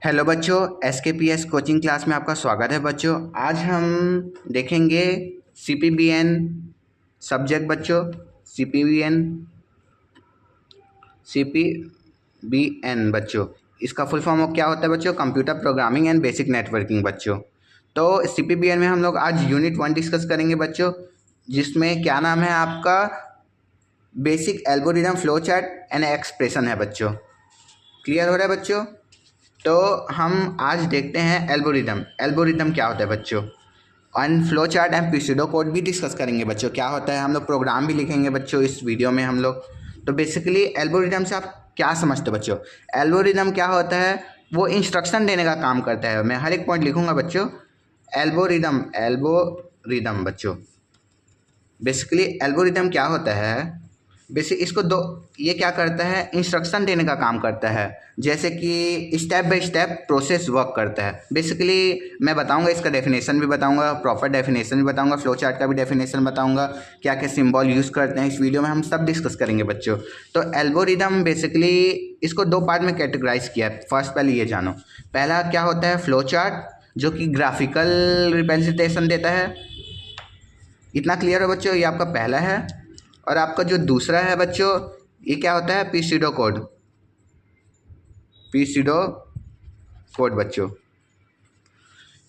Hello बच्चों, एसकेपीएस coaching class में आपका स्वागत है बच्चों। आज हम देखेंगे सीपीबीएन सब्जेक्ट बच्चों। सीपीबीएन बच्चों, इसका फुल फॉर्म क्या होता है बच्चों? Computer programming and basic networking बच्चों। तो सीपीबीएन में हम लोग आज यूनिट 1 डिस्कस करेंगे बच्चों, जिसमें क्या नाम है आपका? Basic algorithm, flow chart and expression है बच्चों। क्लियर हो रहा है बच्चों? तो हम आज देखते हैं एल्गोरिथम क्या होता है बच्चों, and flow chart and pseudo code भी डिस्कस करेंगे बच्चों। क्या होता है, हम लोग प्रोग्राम भी लिखेंगे बच्चों इस वीडियो में हम लोग। तो बेसिकली एल्गोरिथम से आप क्या समझते हो बच्चों? एल्गोरिथम क्या होता है? वो इंस्ट्रक्शन देने का काम करता है। मैं हर एक पॉइंट लिखूंगा बच्चों। एल्गोरिथम बच्चों, बेसिकली एल्गोरिथम क्या होता है? बेसिक इसको दो, ये क्या करता है? इंस्ट्रक्शन देने का काम करता है, जैसे कि step by step process work करता है। बेसिकली मैं बताऊंगा, इसका डेफिनेशन भी बताऊंगा, प्रॉपर डेफिनेशन भी बताऊंगा, फ्लो चार्ट का भी डेफिनेशन बताऊंगा, क्या क्या सिंबल यूज़ करते हैं। इस वीडियो में हम सब डिस्कस करेंगे बच्चों। तो एल्गोरिथम बेसिकली इसको दो पार्ट में कैटेगराइज किया है। फर्स्ट पहले ये जानो, पहला क्या होता है? फ्लो चार्ट, जो कि ग्राफिकल रिप्रेजेंटेशन देता है। इतना क्लियर है बच्चों? ये आपका पहला है। और आपका जो दूसरा है बच्चों, ये क्या होता है? प्यूसिडो कोड बच्चों।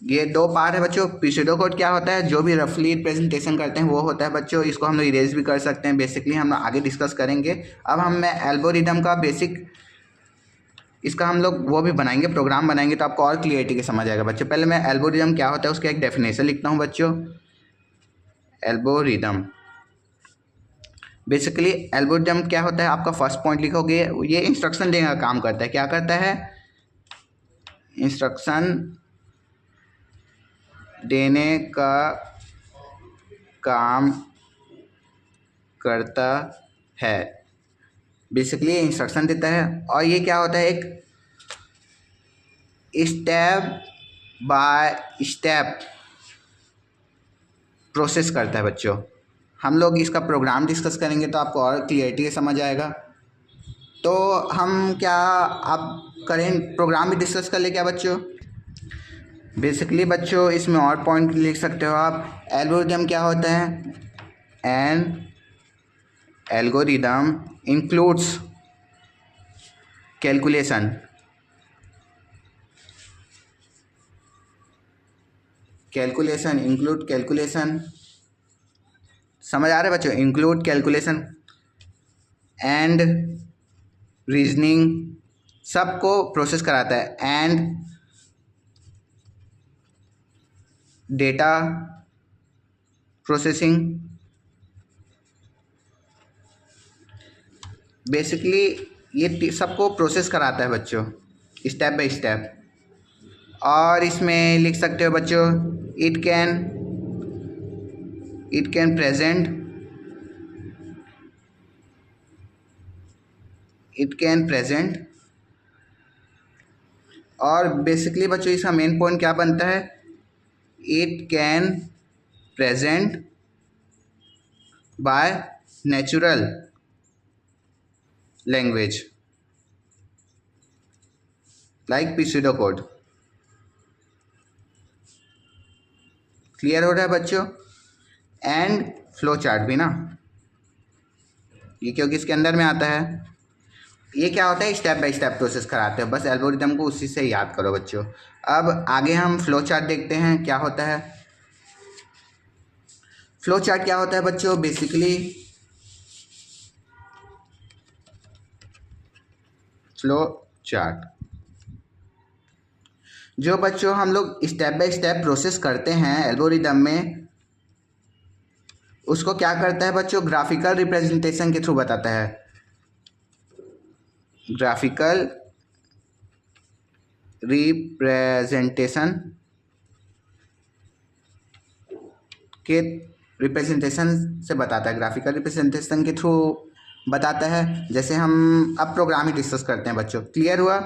ये दो पार्ट है बच्चों। प्यूसिडो कोड क्या होता है? जो भी रफली प्रेजेंटेशन करते हैं वो होता है बच्चों। इसको हम लोग इरेज भी कर सकते हैं, बेसिकली हम आगे डिस्कस करेंगे। अब मैं एल्गोरिथम का बेसिक, इसका हम लोग वो भी बनाएंगे, प्रोग्राम बनाएंगे, तो आपको और क्लियरिटी के समझ आएगा बच्चों। पहले मैं एल्गोरिथम क्या होता है उसका एक डेफिनेशन लिखता हूँ बच्चों। एल्गोरिथम, बेसिकली एल्गोरिथम क्या होता है? आपका फर्स्ट पॉइंट लिखोगे, ये इंस्ट्रक्शन देने का काम करता है। क्या करता है? इंस्ट्रक्शन देने का काम करता है। बेसिकली इंस्ट्रक्शन देता है। और ये क्या होता है? एक स्टेप बाय स्टेप प्रोसेस करता है बच्चों। हम लोग इसका प्रोग्राम डिस्कस करेंगे तो आपको और क्लियरिटी समझ आएगा। तो हम क्या आप करें, प्रोग्राम भी डिस्कस कर ले क्या बच्चों? बेसिकली बच्चों इसमें और पॉइंट लिख सकते हो आप। एल्गोरिथम क्या होता है? An algorithm includes calculation include calculation. समझ आ रहा है बच्चों? इंक्लूड कैलकुलेशन एंड रीजनिंग, सबको प्रोसेस कराता है। एंड डेटा प्रोसेसिंग, बेसिकली ये सबको प्रोसेस कराता है बच्चों स्टेप बाय स्टेप। और इसमें लिख सकते हो बच्चों, इट कैन प्रेजेंट। और बेसिकली बच्चों इसका मेन पॉइंट क्या बनता है? It can present by natural language like pseudo code. Clear हो रहा है बच्चों? एंड फ्लो चार्ट भी ना, ये क्योंकि इसके अंदर में आता है। ये क्या होता है? स्टेप बाय स्टेप प्रोसेस कराते हैं। बस एल्गोरिथम को उसी से याद करो बच्चों। अब आगे हम फ्लो चार्ट देखते हैं क्या होता है। फ्लो चार्ट क्या होता है बच्चों? बेसिकली फ्लो चार्ट, जो बच्चों हम लोग स्टेप बाय स्टेप प्रोसेस करते हैं एल्गोरिथम में, उसको क्या करता है बच्चों? ग्राफिकल रिप्रेजेंटेशन के थ्रू बताता है। ग्राफिकल रिप्रेजेंटेशन से बताता है। ग्राफिकल रिप्रेजेंटेशन के थ्रू बताता है। जैसे हम अब प्रोग्राम ही डिस्कस करते हैं बच्चों। क्लियर हुआ?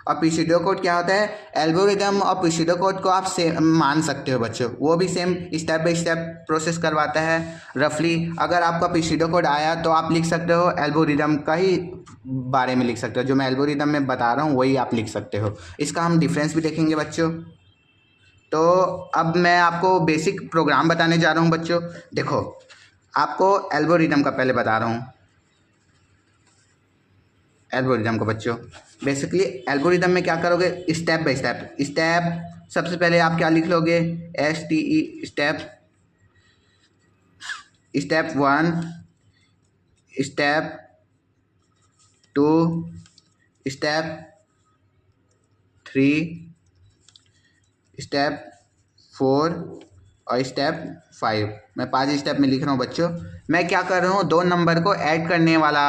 और प्रीसिडियो कोड क्या होता है, एल्गोरिदम और प्रीसिडियो कोड को आप सेम मान सकते हो बच्चों, वो भी same step by step process करवाता है रफली। अगर आपका प्रीसिडियो कोड आया तो आप लिख सकते हो एल्गोरिदम का ही बारे में लिख सकते हो, जो मैं एल्गोरिदम में बता रहा हूँ वही आप लिख सकते हो। इसका हम डिफरेंस भी देखेंगे बच्चों। तो अब मैं आपको बेसिक प्रोग्राम बताने जा रहा हूँ बच्चों। देखो आपको एल्गोरिदम का पहले बता रहा हूँ, एल्गोरिदम को बच्चों बेसिकली एल्गोरिदम में क्या करोगे, स्टेप बाय स्टेप। स्टेप सबसे पहले आप क्या लिख लोगे, STE step, step 1, step 2, step 3, step 4 और स्टेप 5। मैं 5 स्टेप में लिख रहा हूँ बच्चों। मैं क्या कर रहा हूँ, 2 नंबर को ऐड करने वाला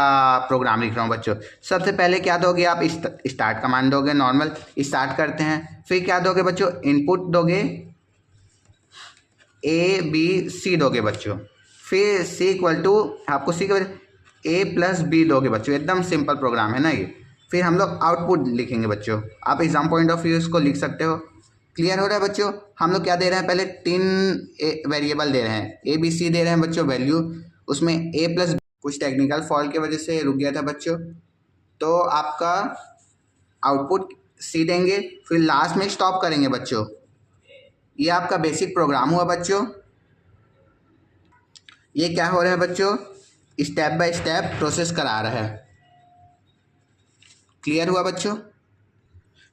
प्रोग्राम लिख रहा हूँ बच्चों। सबसे पहले क्या दोगे आप, स्टार्ट कमांड दोगे, नॉर्मल स्टार्ट करते हैं। फिर क्या दोगे बच्चों, इनपुट दोगे, ABC दोगे बच्चों। फिर C इक्वल टू, आपको C के बजाय A+B दोगे बच्चों। एकदम सिंपल प्रोग्राम है ना ये। फिर हम लोग आउटपुट लिखेंगे बच्चों। आप एग्जाम पॉइंट ऑफ व्यू इसको लिख सकते हो। क्लियर हो रहा है बच्चों। हम लोग क्या दे रहे हैं, पहले 3 वेरिएबल दे रहे हैं, ABC दे रहे हैं बच्चों वैल्यू, उसमें A+B। कुछ टेक्निकल फॉल्ट की वजह से रुक गया था बच्चों, तो आपका आउटपुट C देंगे, फिर लास्ट में स्टॉप करेंगे बच्चों। ये आपका बेसिक प्रोग्राम हुआ बच्चों। ये क्या हो रहा है बच्चों, स्टेप बाय स्टेप प्रोसेस करा रहा है। क्लियर हुआ बच्चों।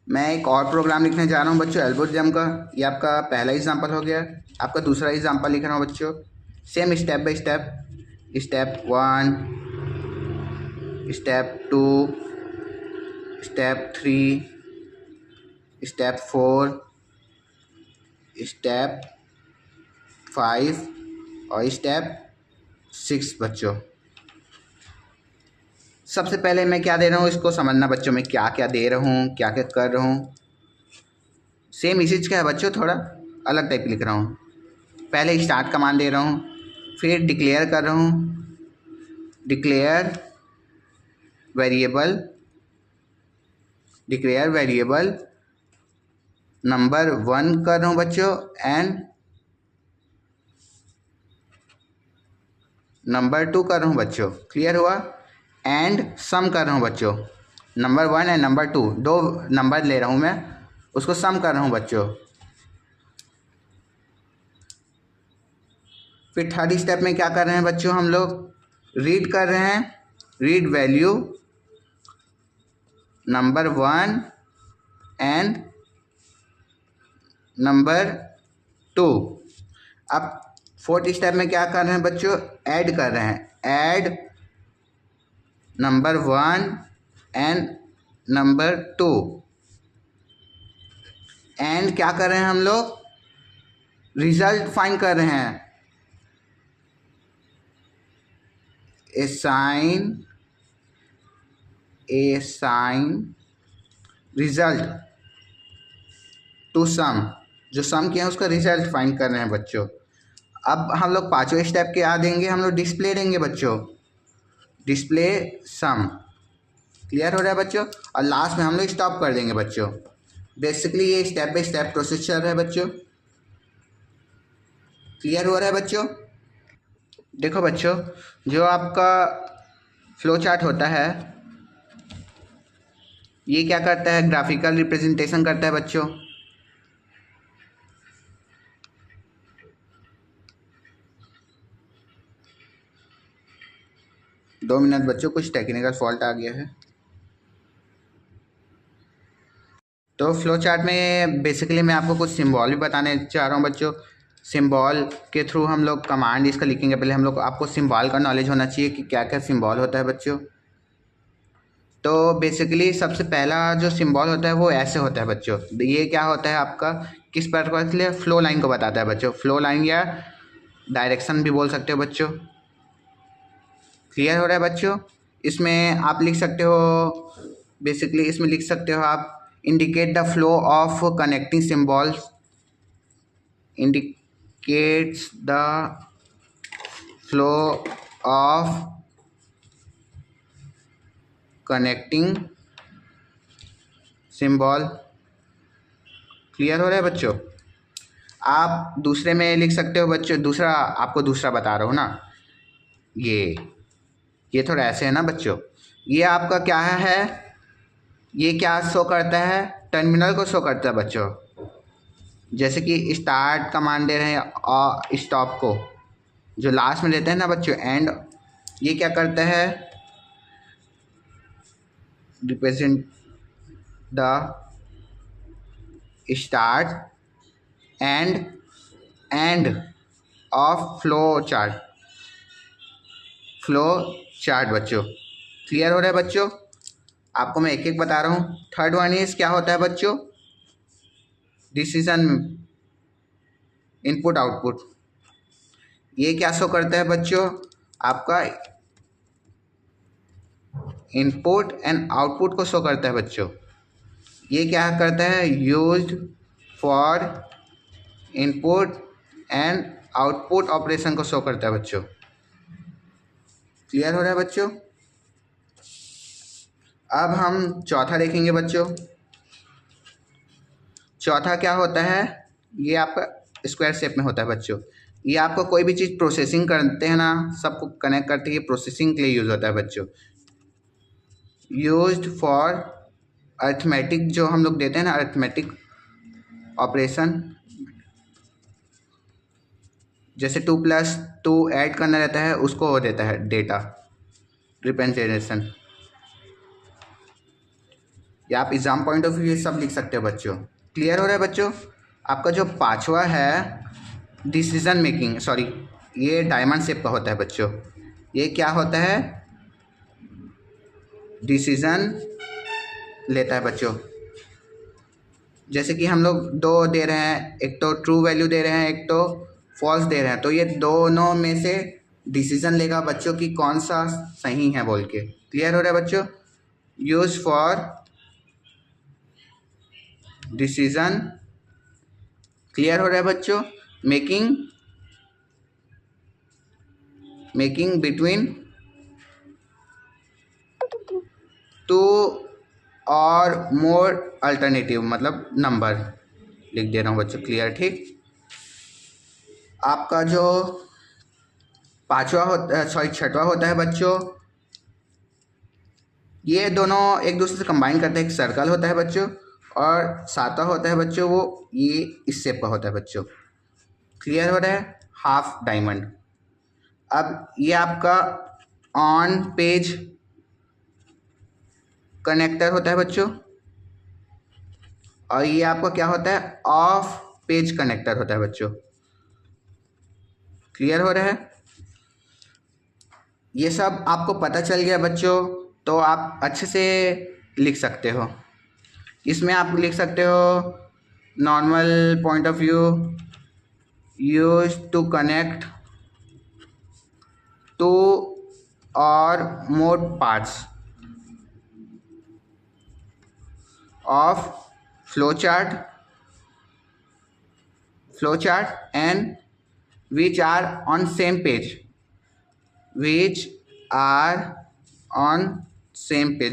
मैं एक और प्रोग्राम लिखने जा रहा हूँ बच्चों एल्गोरिदम का। ये आपका पहला एग्जांपल हो गया, आपका दूसरा एग्जांपल लिख रहा हूँ बच्चों। Same step by step, step 1, step 2, step 3, step 4, step 5 और स्टेप 6 बच्चों। सबसे पहले मैं क्या दे रहा हूँ इसको समझना बच्चों, मैं क्या क्या दे रहा हूँ, क्या क्या कर रहा हूँ। सेम इसी का है बच्चों, थोड़ा अलग टाइप लिख रहा हूँ। पहले स्टार्ट कमांड दे रहा हूँ, फिर डिक्लेयर कर रहा हूँ, declare variable, declare variable number 1 कर रहा हूँ बच्चों, एंड नंबर 2 कर रहा हूँ बच्चों। क्लियर हुआ। एंड सम कर रहा हूँ बच्चों, नंबर 1 एंड नंबर 2, 2 नंबर ले रहा हूँ मैं, उसको सम कर रहा हूँ बच्चों। फिर थर्ड स्टेप में क्या कर रहे हैं बच्चों, हम लोग रीड कर रहे हैं, read value number 1 and number 2। अब फोर्थ स्टेप में क्या कर रहे हैं बच्चों, ऐड कर रहे हैं, add number 1 and number 2। And क्या कर रहे हैं हम लोग, रिजल्ट फाइंड कर रहे हैं, assign रिजल्ट टू सम, जो सम किया है उसका रिजल्ट फाइंड कर रहे हैं बच्चों। अब हम लोग 5वें स्टेप के आ देंगे, हम लोग डिस्प्ले देंगे बच्चों, डिस्प्ले सम। क्लियर हो रहा है बच्चों। और लास्ट में हम लोग स्टॉप कर देंगे बच्चों। बेसिकली ये स्टेप बाय स्टेप प्रोसेस चल रहा है बच्चों। क्लियर हो रहा है बच्चों। देखो बच्चों, जो आपका फ्लो चार्ट होता है ये क्या करता है, ग्राफिकल रिप्रेजेंटेशन करता है बच्चों। दो मिनट बच्चों, कुछ टेक्निकल फॉल्ट आ गया है। तो फ्लो चार्ट में बेसिकली मैं आपको कुछ सिंबल भी बताने चाह रहा हूँ बच्चों। सिंबल के थ्रू हम लोग कमांड इसका लिखेंगे। पहले हम लोग, आपको सिंबल का नॉलेज होना चाहिए कि क्या क्या सिंबल होता है बच्चों। तो बेसिकली सबसे पहला जो सिंबल होता है वो ऐसे होता है बच्चों। ये क्या होता है आपका, किस पर्पज के लिए, फ्लो लाइन को बताता है बच्चों। फ्लो लाइन या डायरेक्शन भी बोल सकते हो बच्चों। क्लियर हो रहा है बच्चों। इसमें आप लिख सकते हो, बेसिकली इसमें लिख सकते हो आप, indicate the flow of connecting symbols, indicates the flow of connecting symbol. Clear हो रहा है बच्चों? आप दूसरे में लिख सकते हो बच्चों, दूसरा आपको दूसरा बता रहा हूँ ना, ये थोड़ा ऐसे है ना बच्चों। ये आपका क्या है, ये क्या शो करता है, टर्मिनल को शो करता है बच्चों। जैसे कि स्टार्ट कमांड दे रहे हैं और स्टॉप को जो लास्ट में देते हैं ना बच्चों, एंड, ये क्या करता है, represent the start end of flow chart बच्चों। क्लियर हो रहा है बच्चों? आपको मैं एक एक बता रहा हूँ। थर्ड वन इज क्या होता है बच्चों, डिसीजन इनपुट आउटपुट। ये क्या शो करता है बच्चों, आपका इनपुट एंड आउटपुट को शो करता है बच्चों। ये क्या करता है, used for input and output operation को शो करता है बच्चों। क्लियर हो रहा है बच्चों? अब हम चौथा देखेंगे बच्चों। चौथा क्या होता है, ये आपका स्क्वायर शेप में होता है बच्चों। ये आपको कोई भी चीज़ प्रोसेसिंग करते हैं ना, सबको कनेक्ट करते हैं, ये प्रोसेसिंग के लिए यूज़ होता है बच्चों। यूज्ड फॉर अरिथमेटिक, जो हम लोग देते हैं ना अरिथमेटिक ऑपरेशन, जैसे 2+2 ऐड करना रहता है, उसको हो देता है डेटा रिप्रेजेंटेशन। या आप एग्जाम पॉइंट ऑफ व्यू ये सब लिख सकते हो बच्चों। क्लियर हो रहा है बच्चों? आपका जो पांचवा है डिसीजन मेकिंग, सॉरी, ये डायमंड शेप का होता है बच्चों। ये क्या होता है, डिसीजन लेता है बच्चों। जैसे कि हम लोग दो दे रहे हैं, एक तो ट्रू वैल्यू दे रहे हैं, एक तो फॉल्स दे रहे हैं, तो ये दोनों में से डिसीजन लेगा बच्चों कि कौन सा सही है बोल के। क्लियर हो रहा है बच्चों? Use for decision. क्लियर हो रहा है बच्चों? Making between two or more alternative, मतलब नंबर लिख दे रहा हूँ बच्चों। क्लियर? ठीक। आपका जो छठवा होता है बच्चों, ये दोनों एक दूसरे से कंबाइन करते हैं, एक सर्कल होता है बच्चों, और सातवां होता है बच्चों वो ये इस शेप का होता है बच्चों। क्लियर हो रहा है? Half diamond. अब ये आपका ऑन पेज कनेक्टर होता है बच्चों, और ये आपका क्या होता है, ऑफ पेज कनेक्टर होता है बच्चों। क्लियर हो रहा है? ये सब आपको पता चल गया बच्चों, तो आप अच्छे से लिख सकते हो। इसमें आप लिख सकते हो normal point of view, use to connect two or more parts of flowchart and which are on same page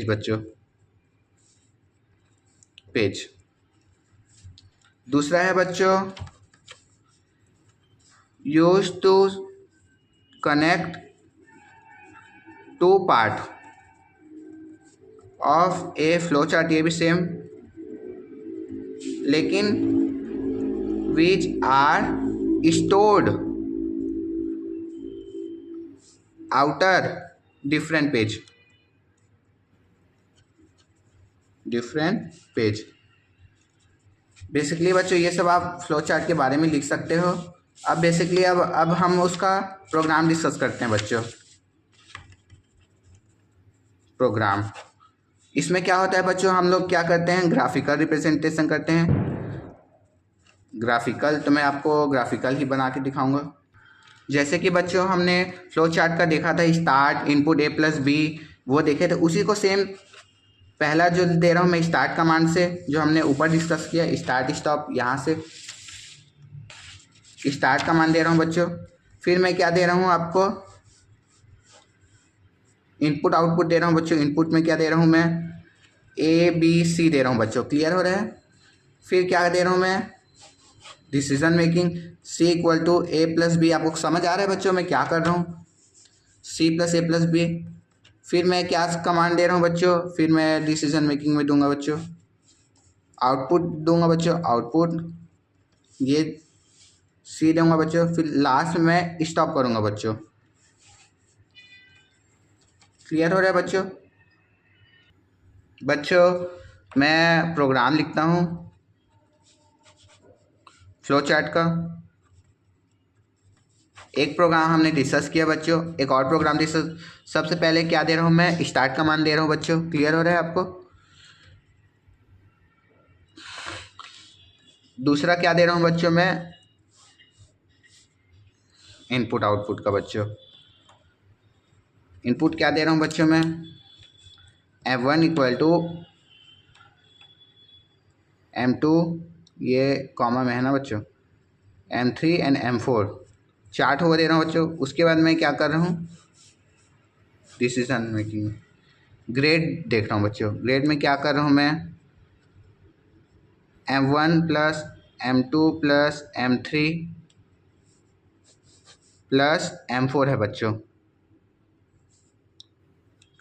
बच्चों। पेज दूसरा है बच्चों, use to connect two part of a flow chart, ये भी सेम, लेकिन which are stored outer different page. Basically बच्चों ये सब आप फ्लो चार्ट के बारे में लिख सकते हो। अब बेसिकली अब हम उसका प्रोग्राम डिस्कस करते हैं बच्चों। प्रोग्राम, इसमें क्या होता है बच्चों, हम लोग क्या करते हैं, ग्राफिकल रिप्रेजेंटेशन करते हैं। ग्राफिकल तो मैं आपको ग्राफिकल ही बना के दिखाऊंगा। जैसे कि बच्चों हमने फ्लो चार्ट का देखा था, स्टार्ट इनपुट A+B वो देखे थे, उसी को सेम पहला जो दे रहा हूँ मैं स्टार्ट कमांड से, जो हमने ऊपर डिस्कस किया, स्टार्ट स्टॉप, यहाँ से स्टार्ट कमांड दे रहा हूँ बच्चों। फिर मैं क्या दे रहा हूँ आपको, इनपुट आउटपुट दे रहा हूँ बच्चों। इनपुट में क्या दे रहा हूँ मैं, ABC दे रहा हूँ बच्चों, क्लियर हो रहा है। फिर क्या दे रहा हूँ मैं, decision making C equal to A+B। आपको समझ आ रहा है बच्चों मैं क्या कर रहा हूँ, C + A+B। फिर मैं क्या कमांड दे रहा हूँ बच्चों, फिर मैं डिसीजन मेकिंग में दूंगा बच्चों, आउटपुट दूंगा बच्चों, आउटपुट ये C दूंगा बच्चों, फिर लास्ट में स्टॉप करूंगा बच्चों। क्लियर हो रहा है बच्चों। बच्चों मैं प्रोग्राम लिखता हूँ फ्लो चार्ट का। एक प्रोग्राम हमने डिस्कस किया बच्चों, एक और प्रोग्राम डिस्कस। सबसे पहले क्या दे रहा हूँ मैं, स्टार्ट कमांड दे रहा हूँ बच्चों, क्लियर हो रहा है आपको। दूसरा क्या दे रहा हूँ बच्चों मैं, इनपुट आउटपुट का बच्चों। इनपुट क्या दे रहा हूँ बच्चों मैं, F1 इक्वल टू M2, ये कॉमा में है ना बच्चों, M3 एंड M4 चार्ट हो दे रहा हूँ बच्चों। उसके बाद मैं क्या कर रहा हूँ, डिसीजन मेकिंग ग्रेड देख रहा हूँ बच्चों। ग्रेड में क्या कर रहा हूँ मैं, M1 + M2 + M3 + M4 है बच्चों,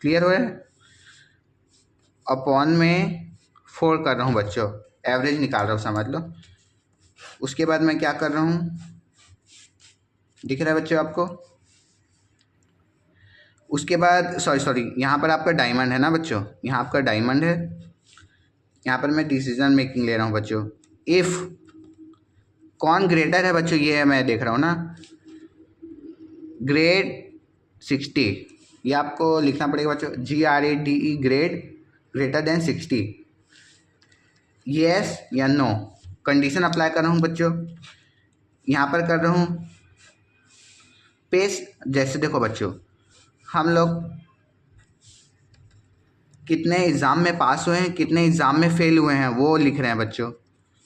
क्लियर हो है। अपॉन में 4 कर रहा हूँ बच्चों, एवरेज निकाल रहा हूँ समझ लो। उसके बाद मैं क्या कर रहा हूँ, दिख रहा है बच्चों आपको। उसके बाद सॉरी यहाँ पर आपका डायमंड है ना बच्चों, यहाँ आपका डायमंड है। यहाँ पर मैं डिसीजन मेकिंग ले रहा हूँ बच्चों। इफ़ कौन ग्रेटर है बच्चों, ये मैं देख रहा हूँ ना, ग्रेड 60, ये आपको लिखना पड़ेगा बच्चों, GRADE grade greater than 60, yes या नो। कंडीशन अप्लाई कर रहा हूँ बच्चों, यहाँ पर कर रहा हूँ पेस्ट। जैसे देखो बच्चों, हम लोग कितने एग्ज़ाम में पास हुए हैं, कितने एग्ज़ाम में फेल हुए हैं, वो लिख रहे हैं बच्चों।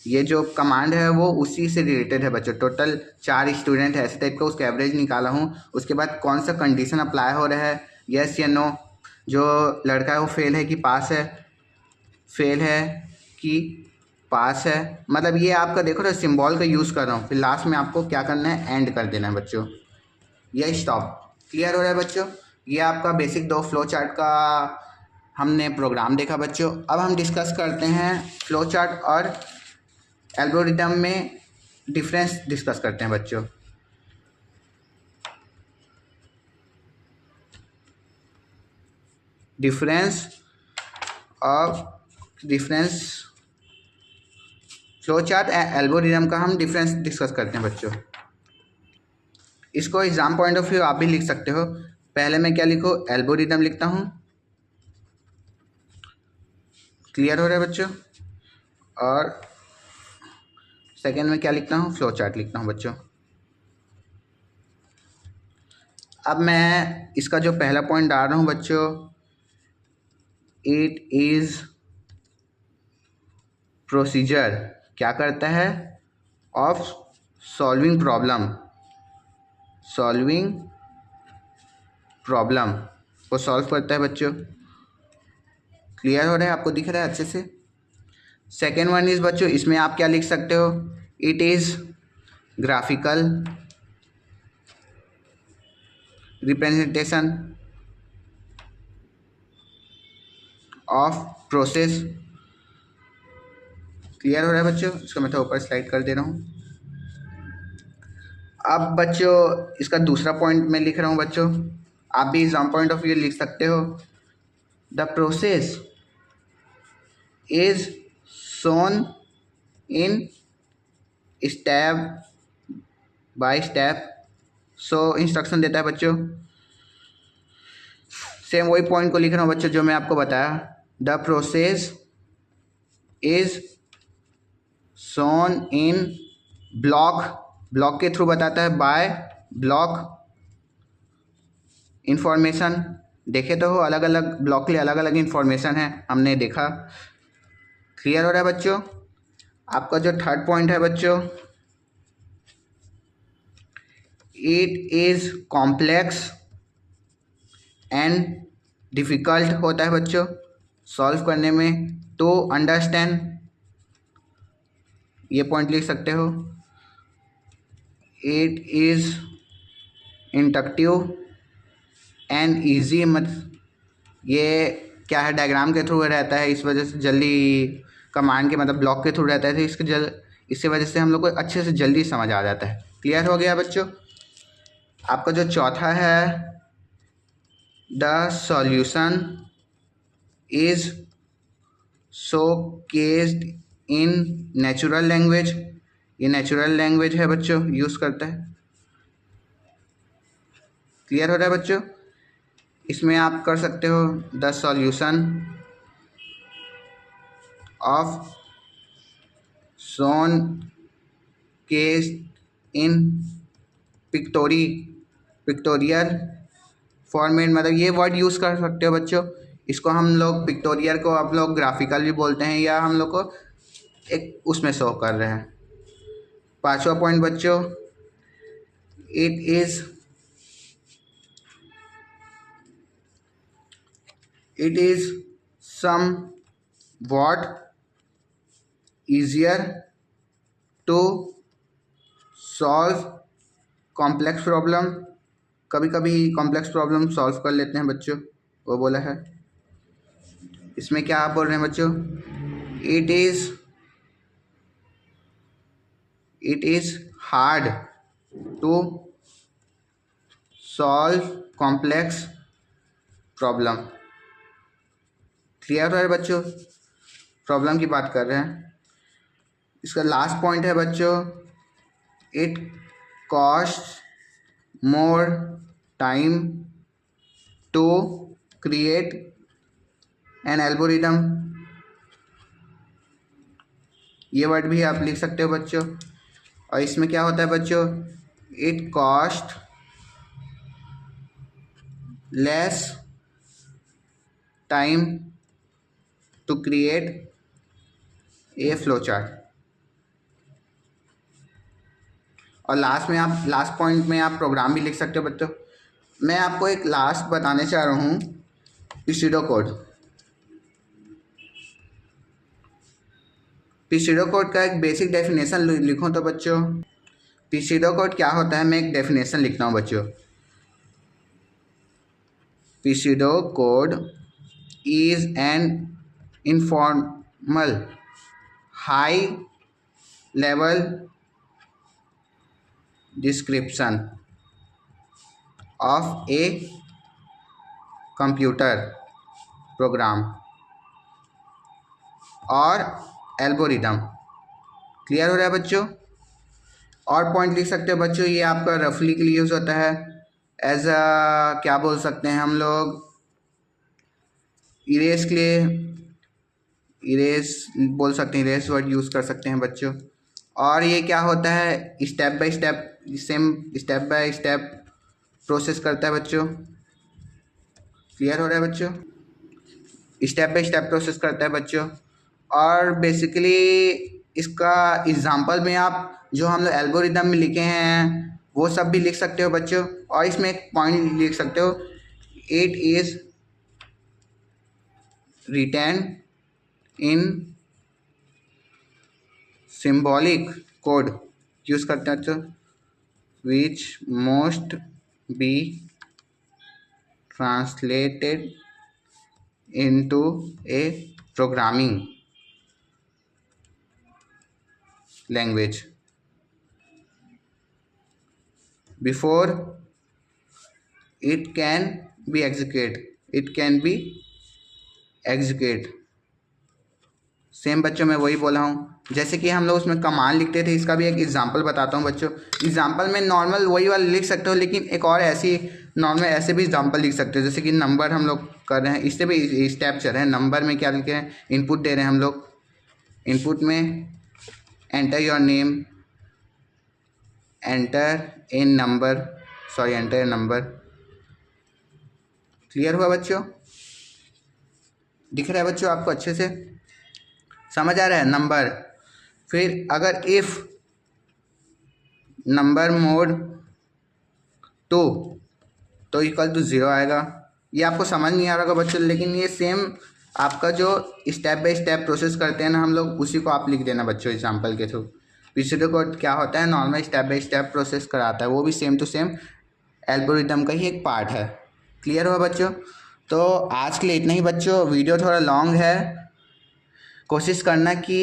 ये जो कमांड है वो उसी से रिलेटेड है बच्चों। टोटल 4 स्टूडेंट है ऐसे टाइप का, उसका एवरेज निकाला हूँ। उसके बाद कौन सा कंडीशन अप्लाई हो रहा है, यस या नो। जो लड़का है वो फेल है कि पास है, फेल है कि पास है, मतलब ये आपका देखो ना सिंबल का यूज़ कर रहा हूँ। फिर लास्ट में आपको क्या करना है, एंड कर देना है बच्चों, या स्टॉप। क्लियर हो रहा है बच्चों। ये आपका बेसिक 2 फ्लो चार्ट का हमने प्रोग्राम देखा बच्चों। अब हम डिस्कस करते हैं फ्लो चार्ट और एल्गोरिदम में डिफरेंस डिस्कस करते हैं बच्चों। डिफरेंस फ्लो चार्ट एल्गोरिदम का हम डिफरेंस डिस्कस करते हैं बच्चों। इसको एग्जाम पॉइंट ऑफ व्यू आप भी लिख सकते हो। पहले मैं क्या लिखूँ, एल्गोरिदम लिखता हूँ, क्लियर हो रहा है बच्चों। और सेकेंड में क्या लिखता हूँ, फ्लो चार्ट लिखता हूँ बच्चों। अब मैं इसका जो पहला पॉइंट डाल रहा हूँ बच्चों, इट इज़ प्रोसीजर क्या करता है, ऑफ सॉल्विंग प्रॉब्लम को सॉल्व करता है बच्चों। क्लियर हो रहा है, आपको दिख रहा है अच्छे से। सेकेंड वन इज़ बच्चों, इसमें आप क्या लिख सकते हो, it is graphical representation of process. Clear हो रहा है बच्चों। इसको मैं थोड़ा ऊपर स्लाइड कर दे रहा हूँ। अब बच्चों इसका दूसरा पॉइंट मैं लिख रहा हूँ बच्चों, आप भी एग्जाम पॉइंट ऑफ व्यू लिख सकते हो। The process is shown in step by step. So instruction देता है बच्चों। सेम वही पॉइंट को लिख रहा हूँ बच्चों जो मैं आपको बताया। The process is shown in block के थ्रू बताता है, बाय ब्लॉक इंफॉर्मेशन। देखे तो हो अलग अलग ब्लॉक के लिए अलग अलग इंफॉर्मेशन है, हमने देखा। क्लियर हो रहा है बच्चों। आपका जो थर्ड पॉइंट है बच्चों, it is complex and difficult होता है बच्चों। सॉल्व करने में, टू अंडरस्टैंड, ये पॉइंट लिख सकते हो। It is inductive and easy, मत ये क्या है, डायग्राम के थ्रू रहता है, इस वजह से जल्दी कमांड के मतलब ब्लॉक के थ्रू रहता है, तो इसकी वजह से हम लोग को अच्छे से जल्दी समझ आ जाता है। क्लियर हो गया बच्चों। आपका जो चौथा है, the solution is showcased in natural language, ये नेचुरल लैंग्वेज है बच्चों, यूज़ करता है। क्लियर हो रहा है बच्चों। इसमें आप कर सकते हो the solution of shown case in pictorial format, मतलब ये वर्ड यूज़ कर सकते हो बच्चों। इसको हम लोग पिक्टोरियल को आप लोग ग्राफिकल भी बोलते हैं, या हम लोग को एक उसमें शो कर रहे हैं। पांचवा पॉइंट बच्चों, it is somewhat easier to solve complex problem, कभी कभी कॉम्प्लेक्स प्रॉब्लम सॉल्व कर लेते हैं बच्चों, वो बोला है। इसमें क्या आप बोल रहे हैं बच्चों, it is hard to solve complex problem। Clear है बच्चों, प्रॉब्लम की बात कर रहे हैं। इसका लास्ट पॉइंट है बच्चों, it cost more time to create an algorithm, ये वर्ड भी आप लिख सकते हो बच्चों। और इसमें क्या होता है बच्चों, it cost less time to create a flow chart. और लास्ट पॉइंट में आप प्रोग्राम भी लिख सकते हो बच्चों। मैं आपको एक लास्ट बताने चाह रहा हूँ, पिसीडो कोड का एक बेसिक डेफिनेशन लिखूँ तो बच्चों, पिसीडो कोड क्या होता है, मैं एक डेफिनेशन लिखता हूँ बच्चों। पिसीडो code is an informal high level description of a computer program और एल्गोरिदम। क्लियर हो रहा है बच्चों। और पॉइंट लिख सकते हो बच्चों, ये आपका रफली के लिए यूज़ होता है, एज अ क्या बोल सकते हैं हम लोग, इरेज के लिए इरेज बोल सकते हैं, इरेज वर्ड यूज़ कर सकते हैं बच्चों। और ये क्या होता है, स्टेप बाय स्टेप प्रोसेस करता है बच्चों। क्लियर हो रहा है बच्चों, स्टेप बाय स्टेप प्रोसेस करता है बच्चों। और बेसिकली इसका एग्जांपल में आप जो हम लोग एल्गोरिदम में लिखे हैं वो सब भी लिख सकते हो बच्चों। और इसमें एक पॉइंट लिख सकते हो, it is written in symbolic code, use करते हैं तो which must be translated into a programming language before it can be execute। Same बच्चों मैं वही बोला हूँ, जैसे कि हम लोग उसमें कमांड लिखते थे, इसका भी एक एग्जांपल बताता हूँ बच्चों। एग्जांपल में नॉर्मल वही वाला लिख सकते हो, लेकिन एक और ऐसी नॉर्मल ऐसे भी एग्जांपल लिख सकते हो, जैसे कि नंबर हम लोग कर रहे हैं, इससे भी स्टेप चल रहे हैं। नंबर में क्या लिखे हैं, इनपुट दे रहे हैं हम लोग, इनपुट में enter your name, enter a number. Clear हुआ बच्चों, दिख रहा है बच्चों आपको, अच्छे से समझ आ रहा है नंबर। फिर अगर इफ़ नंबर मोड 2 तो इक्वल टू 0 आएगा। ये आपको समझ नहीं आ रहा होगा बच्चों, लेकिन ये सेम आपका जो स्टेप बाय स्टेप प्रोसेस करते हैं ना हम लोग, उसी को आप लिख देना बच्चों एग्जाम्पल के थ्रू। पीसीडीओ कोड क्या होता है, normal step by step process कराता है, वो भी सेम टू सेम एल्गोरिदम का ही एक पार्ट है। क्लियर हुआ बच्चों? तो आज के लिए इतना ही बच्चों, वीडियो थोड़ा लॉन्ग है, कोशिश करना कि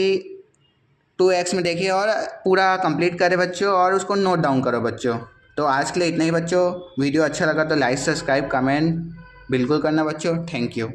2x में देखिए और पूरा कंप्लीट करें बच्चों, और उसको नोट डाउन करो बच्चों। तो आज के लिए इतना ही बच्चों, वीडियो अच्छा लगा तो लाइक सब्सक्राइब कमेंट बिल्कुल करना बच्चों। Thank you.